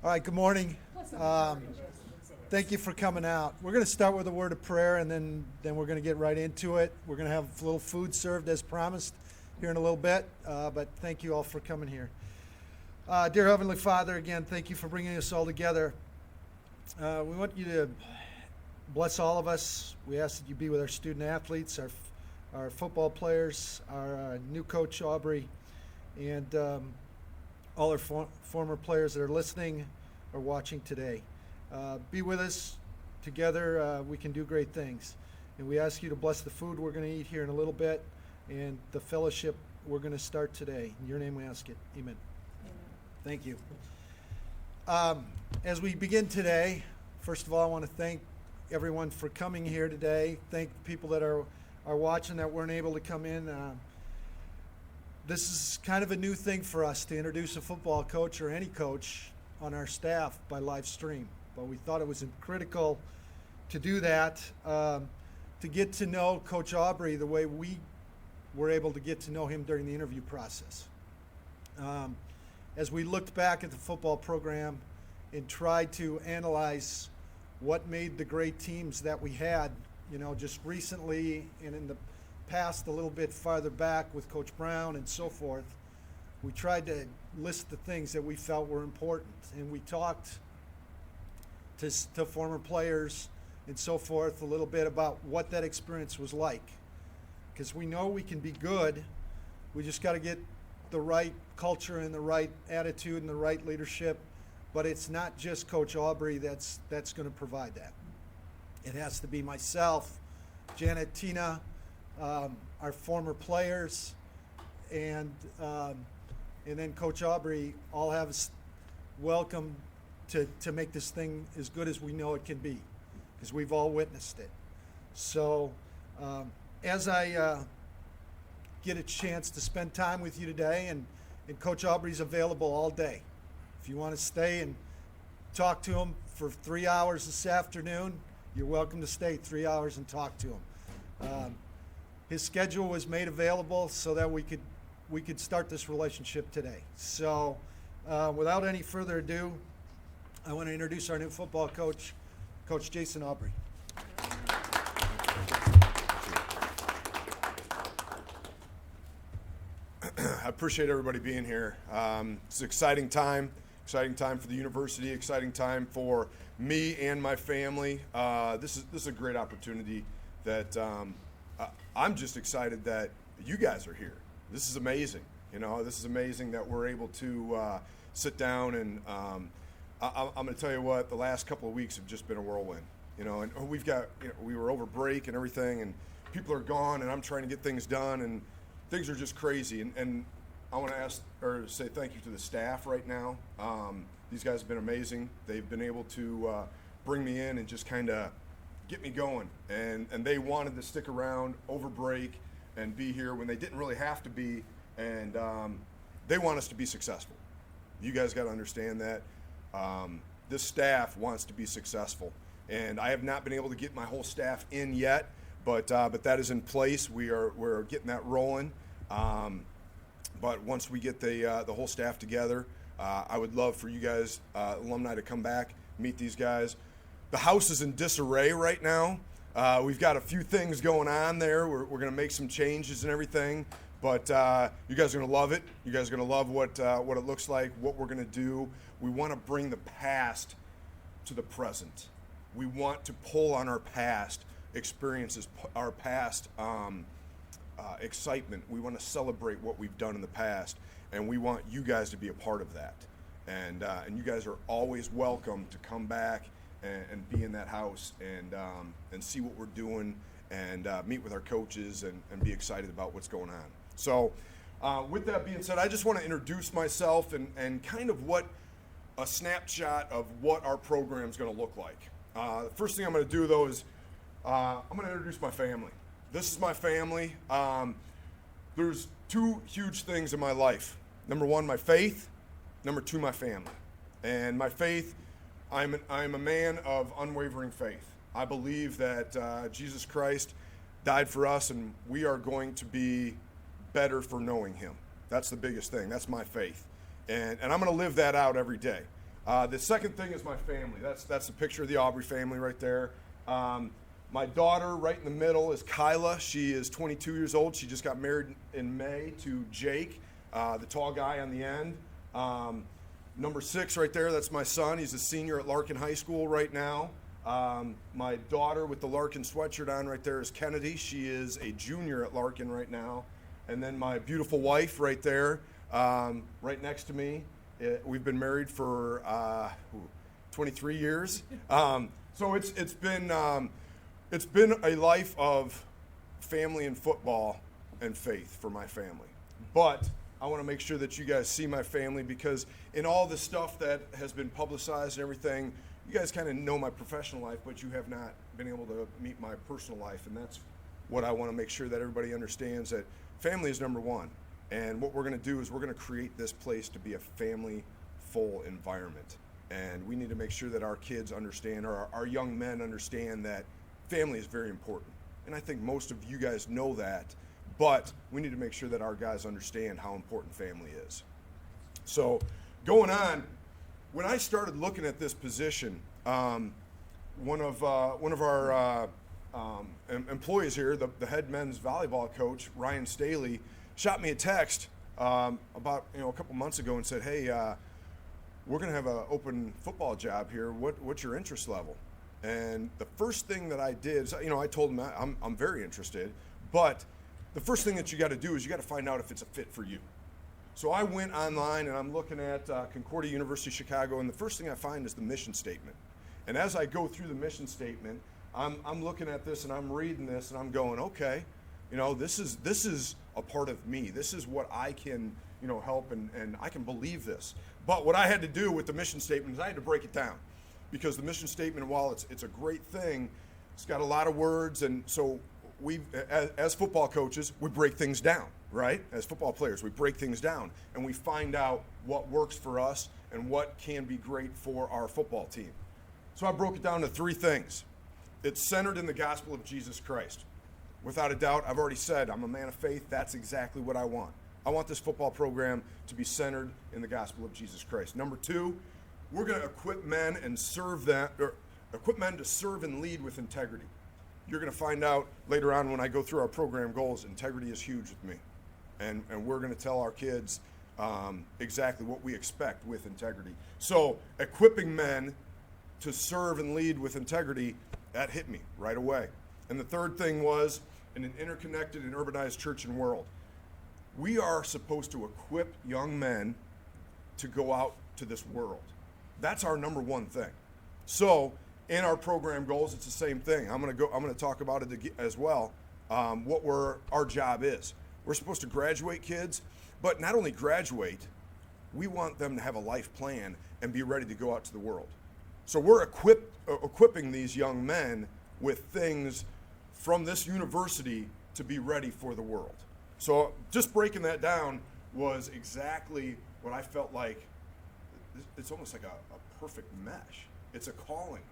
All right, good morning. Thank you for coming out. We're going to start with a word of prayer, and then we're going to get right into it. We're going to have a little food served as promised here in a little bit, but thank you all for coming here. Dear Heavenly Father, again, thank you for bringing us all together. We want you to bless all of us. We ask that you be with our student athletes, our football players, our new coach, Aubry, and all our former players that are listening or watching today. Be with us. Together we can do great things. And we ask you to bless the food we're going to eat here in a little bit and the fellowship we're going to start today. In your name we ask it. Amen. Thank you. As we begin today, first of all, I want to thank everyone for coming here today. Thank the people that are watching that weren't able to come in. This is kind of a new thing for us to introduce a football coach or any coach on our staff by live stream. But we thought it was critical to do that, to get to know Coach Aubry the way we were able to get to know him during the interview process. As we looked back at the football program and tried to analyze what made the great teams that we had, just recently and in the past a little bit farther back with Coach Brown and so forth, we tried to list the things that we felt were important. And we talked to former players and so forth a little bit about what that experience was like. Because we know we can be good, we just got to get the right culture and the right attitude and the right leadership. But it's not just Coach Aubry that's going to provide that. It has to be myself, Janet, Tina, our former players, and then Coach Aubry all have us welcome to make this thing as good as we know it can be, because we've all witnessed it. So as I get a chance to spend time with you today, and Coach Aubry's available all day. If you want to stay and talk to him for 3 hours this afternoon, you're welcome to stay 3 hours and talk to him. His schedule was made available so that we could start this relationship today. So without any further ado, I want to introduce our new football coach, Coach Jason Aubry. I appreciate everybody being here. It's an exciting time for the university, exciting time for me and my family. This is a great opportunity that I'm just excited that you guys are here. This is amazing. This is amazing that we're able to sit down and I'm going to tell you what, the last couple of weeks have just been a whirlwind. And we've got, we were over break and everything, and people are gone, and I'm trying to get things done, and things are just crazy. And I want to say thank you to the staff right now. These guys have been amazing. They've been able to bring me in and just kind of get me going. And they wanted to stick around over break and be here when they didn't really have to be. And they want us to be successful. You guys got to understand that. This staff wants to be successful. And I have not been able to get my whole staff in yet, but that is in place. We're getting that rolling. But once we get the whole staff together, I would love for you guys, alumni, to come back, meet these guys. The house is in disarray right now. We've got a few things going on there. We're going to make some changes and everything, but you guys are going to love it. You guys are going to love what it looks like, what we're going to do. We want to bring the past to the present. We want to pull on our past experiences, our past excitement. We want to celebrate what we've done in the past, and we want you guys to be a part of that. And you guys are always welcome to come back and be in that house and see what we're doing and meet with our coaches and be excited about what's going on. So with that being said, I just want to introduce myself and kind of what a snapshot of what our program is going to look like. The first thing I'm going to do, though, is I'm going to introduce my family. This is my family. There's two huge things in my life. Number one, my faith. Number two, my family. And my faith, I'm a man of unwavering faith. I believe that Jesus Christ died for us, and we are going to be better for knowing him. That's the biggest thing. That's my faith. And I'm going to live that out every day. The second thing is my family. That's a picture of the Aubry family right there. My daughter right in the middle is Kyla. She is 22 years old. She just got married in May to Jake, the tall guy on the end. Number 6 right there, that's my son. He's a senior at Larkin High School right now. My daughter with the Larkin sweatshirt on right there is Kennedy. She is a junior at Larkin right now. And then my beautiful wife right there, right next to me. We've been married for 23 years. So it's been a life of family and football and faith for my family. But I want to make sure that you guys see my family, because in all the stuff that has been publicized and everything, you guys kind of know my professional life, but you have not been able to meet my personal life. And that's what I want to make sure that everybody understands, that family is number one. And what we're going to do is we're going to create this place to be a family-full environment. And we need to make sure that our kids understand, or our young men understand, that family is very important. And I think most of you guys know that, but we need to make sure that our guys understand how important family is. So going on, when I started looking at this position, one of our employees here, the head men's volleyball coach, Ryan Staley, shot me a text about a couple months ago and said, "Hey, we're going to have an open football job here. What's your interest level?" And the first thing that I did is, I told him I'm very interested, but the first thing that you got to do is you got to find out if it's a fit for you. So I went online and I'm looking at Concordia-Chicago, and the first thing I find is the mission statement. And as I go through the mission statement, I'm looking at this and I'm reading this and I'm going, okay, this is a part of me. This is what I can help, and I can believe this. But what I had to do with the mission statement is I had to break it down, because the mission statement, while it's a great thing, it's got a lot of words, and so we, as football coaches, we break things down, right? As football players, we break things down, and we find out what works for us and what can be great for our football team. So I broke it down to 3 things. It's centered in the gospel of Jesus Christ. Without a doubt, I've already said I'm a man of faith. That's exactly what I want. I want this football program to be centered in the gospel of Jesus Christ. Number 2, we're going to equip men to serve and lead with integrity. You're going to find out later on when I go through our program goals, integrity is huge with me. And we're going to tell our kids exactly what we expect with integrity. So equipping men to serve and lead with integrity, that hit me right away. And the third thing was, in an interconnected and urbanized church and world, we are supposed to equip young men to go out to this world. That's our number one thing. So in our program goals, it's the same thing. I'm going to talk about it as well. What our job is. We're supposed to graduate kids, but not only graduate, we want them to have a life plan and be ready to go out to the world. So we're equipping these young men with things from this university to be ready for the world. So just breaking that down was exactly what I felt like. It's almost like a perfect mesh. It's a calling,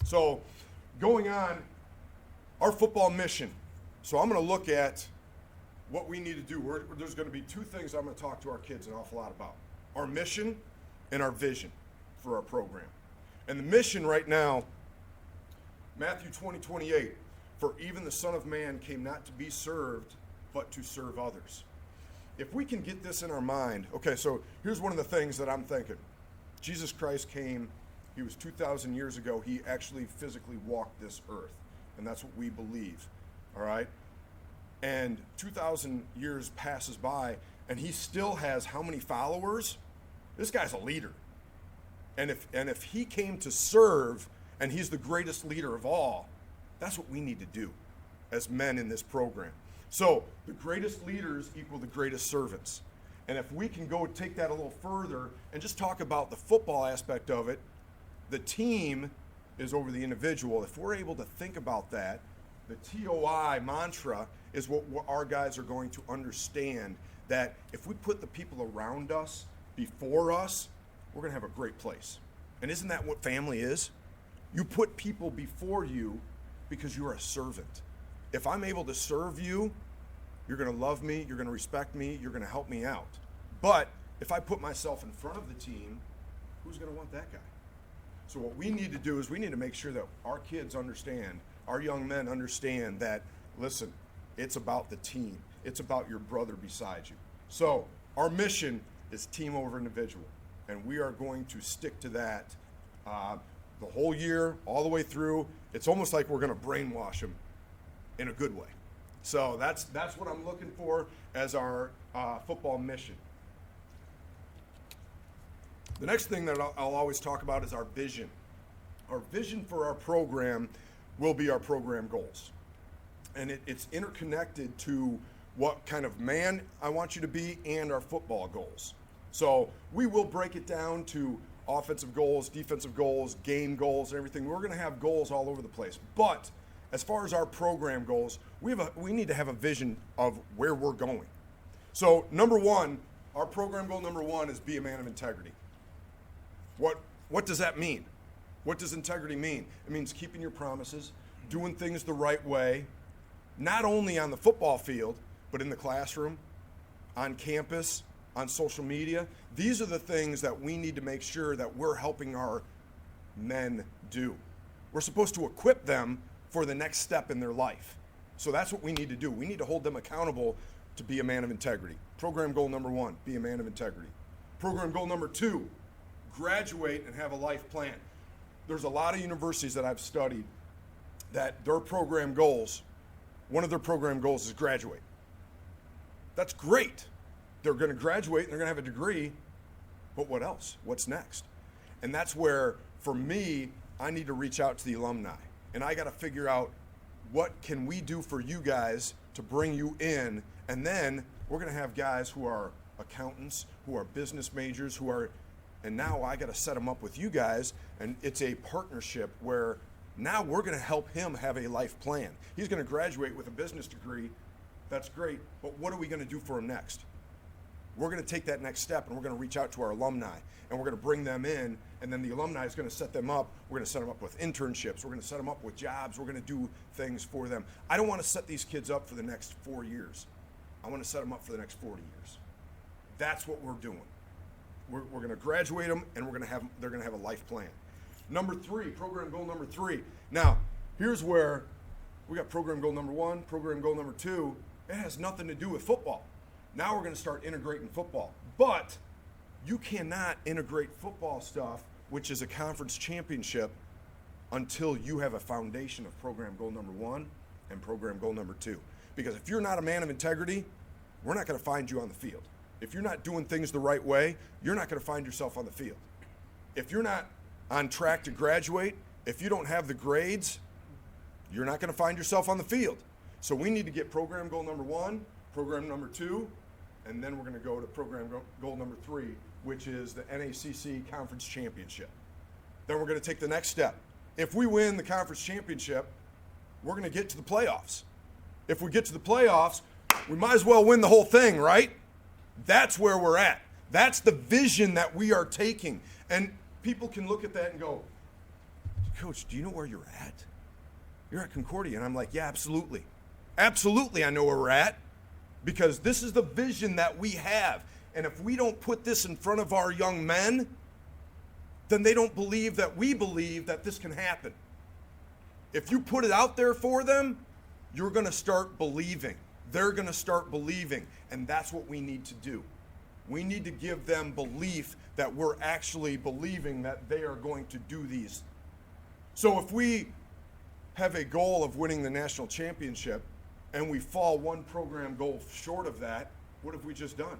So going on, our football mission. So I'm going to look at what we need to do. There's going to be 2 things I'm going to talk to our kids an awful lot about. Our mission and our vision for our program. And the mission right now, Matthew 20:28, for even the Son of Man came not to be served, but to serve others. If we can get this in our mind, okay, so here's one of the things that I'm thinking. Jesus Christ came, he was 2,000 years ago, he actually physically walked this earth, and that's what we believe, all right? And 2,000 years passes by, and he still has how many followers? This guy's a leader. And if he came to serve, and he's the greatest leader of all, that's what we need to do as men in this program. So the greatest leaders equal the greatest servants. And if we can go take that a little further and just talk about the football aspect of it, the team is over the individual. If we're able to think about that, the TOI mantra is what our guys are going to understand, that if we put the people around us before us, we're going to have a great place. And isn't that what family is? You put people before you because you're a servant. If I'm able to serve you, you're going to love me, you're going to respect me, you're going to help me out. But if I put myself in front of the team, who's going to want that guy? So what we need to do is we need to make sure that our kids understand, our young men understand that, listen, it's about the team. It's about your brother beside you. So our mission is team over individual, and we are going to stick to that the whole year, all the way through. It's almost like we're going to brainwash them in a good way. So that's what I'm looking for as our football mission. The next thing that I'll always talk about is our vision. Our vision for our program will be our program goals. And it's interconnected to what kind of man I want you to be and our football goals. So we will break it down to offensive goals, defensive goals, game goals, everything. We're going to have goals all over the place. But as far as our program goals, we need to have a vision of where we're going. So number one, our program goal number one is be a man of integrity. What does that mean? What does integrity mean? It means keeping your promises, doing things the right way, not only on the football field, but in the classroom, on campus, on social media. These are the things that we need to make sure that we're helping our men do. We're supposed to equip them for the next step in their life. So that's what we need to do. We need to hold them accountable to be a man of integrity. Program goal number one, be a man of integrity. Program goal number two, graduate and have a life plan. There's a lot of universities that I've studied that their program goals, one of their program goals is graduate. That's great. They're going to graduate and they're going to have a degree, but what else? What's next? And that's where, for me, I need to reach out to the alumni. And I got to figure out what can we do for you guys to bring you in. And then we're going to have guys who are accountants, who are business majors, and now I got to set them up with you guys. And it's a partnership where now we're going to help him have a life plan. He's going to graduate with a business degree. That's great. But what are we going to do for him next? We're going to take that next step and we're going to reach out to our alumni and we're going to bring them in, and then the alumni is going to set them up. We're going to set them up with internships. We're going to set them up with jobs. We're going to do things for them. I don't want to set these kids up for the next 4 years. I want to set them up for the next 40 years. That's what we're doing. We're going to graduate them, and they're going to have a life plan. Number three, program goal number three. Now, here's where we got program goal number one, program goal number two. It has nothing to do with football. Now we're going to start integrating football. But you cannot integrate football stuff, which is a conference championship, until you have a foundation of program goal number one and program goal number two. Because if you're not a man of integrity, we're not going to find you on the field. If you're not doing things the right way, you're not going to find yourself on the field. If you're not on track to graduate, if you don't have the grades, you're not going to find yourself on the field. So we need to get program goal number one, program number two, and then we're going to go to program goal number three, which is the NACC Conference Championship. Then we're going to take the next step. If we win the conference championship, we're going to get to the playoffs. If we get to the playoffs, we might as well win the whole thing, right? That's where we're at. That's the vision that we are taking. And people can look at that and go, Coach, do you know where you're at? You're at Concordia. And I'm like, yeah, absolutely. Absolutely, I know where we're at, because this is the vision that we have. And if we don't put this in front of our young men, then they don't believe that we believe that this can happen. If you put it out there for them, you're going to start believing. They're going to start believing, and that's what we need to do. We need to give them belief that we're actually believing that they are going to do these. So if we have a goal of winning the national championship and we fall one program goal short of that, what have we just done?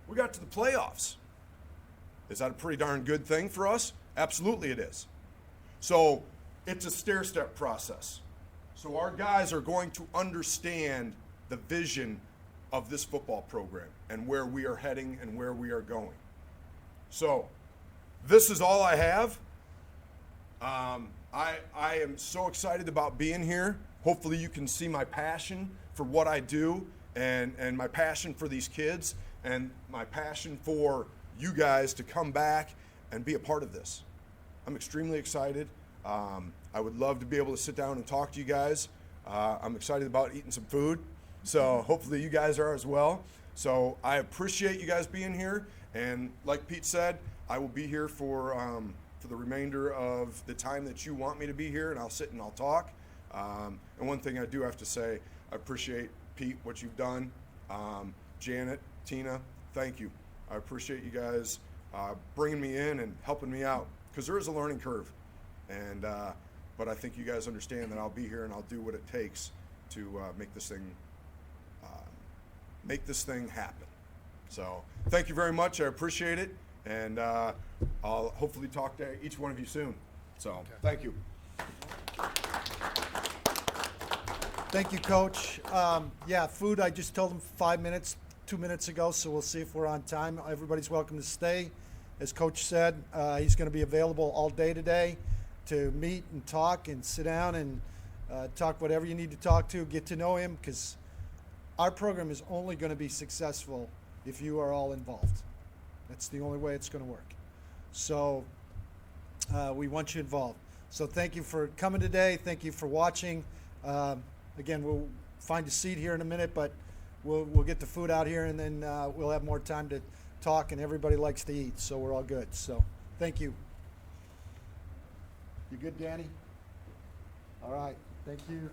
We got to the playoffs. Is that a pretty darn good thing for us? Absolutely it is. So it's a stair-step process. So our guys are going to understand the vision of this football program and where we are heading and where we are going. So this is all I have. I am so excited about being here. Hopefully you can see my passion for what I do and my passion for these kids and my passion for you guys to come back and be a part of this. I'm extremely excited. I would love to be able to sit down and talk to you guys. I'm excited about eating some food. So hopefully you guys are as well. So I appreciate you guys being here, And like Pete said, I will be here for the remainder of the time that you want me to be here, and I'll sit and I'll talk. And one thing I do have to say, I appreciate, Pete, what you've done. Janet, Tina, thank you. I appreciate you guys bringing me in and helping me out, because there is a learning curve. And but I think you guys understand that I'll be here and I'll do what it takes to make this thing happen. So thank you very much. I appreciate it, and I'll hopefully talk to each one of you soon. So thank you. Thank you, Coach. Yeah, food, I just told him 2 minutes ago, so we'll see if we're on time. Everybody's welcome to stay. As Coach said, he's going to be available all day today to meet and talk and sit down and talk whatever you need to talk to, get to know him, because our program is only going to be successful if you are all involved. That's the only way it's going to work. So we want you involved. So thank you for coming today. Thank you for watching. Again, we'll find a seat here in a minute, but we'll get the food out here, and then we'll have more time to talk, and everybody likes to eat, so we're all good. So thank you. You good, Danny? All right. Thank you.